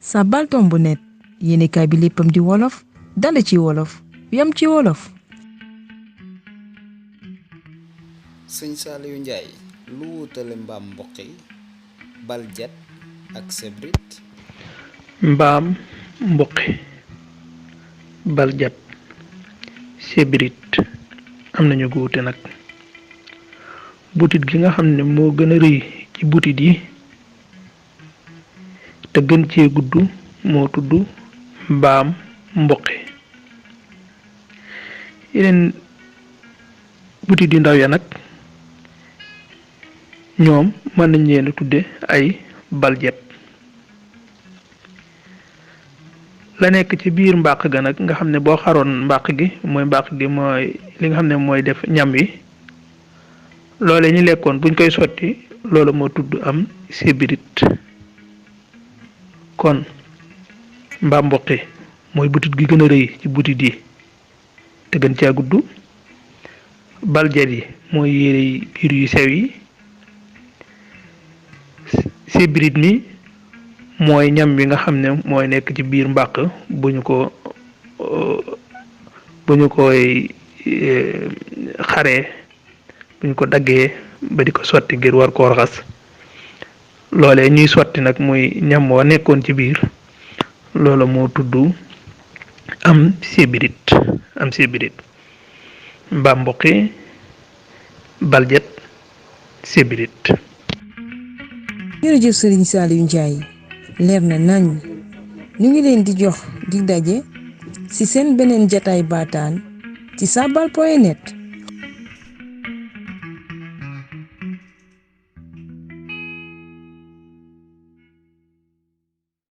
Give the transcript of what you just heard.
Saabal Tombu net yéenekaay bi léppam di wolof dale ci wolof yam ci wolof. sëñ Saliou Ndiaye lu wutale mbaam mboqi baljet ak sebrit. mbaam mboqi baljat sebrit am nañu ko wute nag. butit gi nga xam ne moo gën a rëy ci butit yi te gën cee gudd moo tudd mbaam mboqi. yeneen butit yu ndaw ya nag ñoom mën nañ leen a tudde ay baljet. la nekk ci biir mbàq ga nag nga xam ne boo xaroon mbàq gi mooy li nga xam ne mooy def ñam wi loole ñu lekkoon buñ koy sotti loolu moo tudd am sébrit. kon mbaam mboqi mooy butit gi gën a rëy ci butit yi te gën caa gudd. baljet yi mooy yére biir yu sew yi. sébrit mi mooy ñam bi nga xam ne mooy nekk ci biir mbàq bu ñu koy xaree bu ñu ko daggee ba di ko sotti ngir war koo raxas loolee ñuy sotti nag muy ñam wa nekkoon ci biir loola moo tudd am sébrit. mbaam mboqi baljet sébrit. jërëjëf Serigne Saliou Ndiaye leer na nañ ñu ngi leen di jox di daje ci seen beneen jataay baataan ci saabal.net.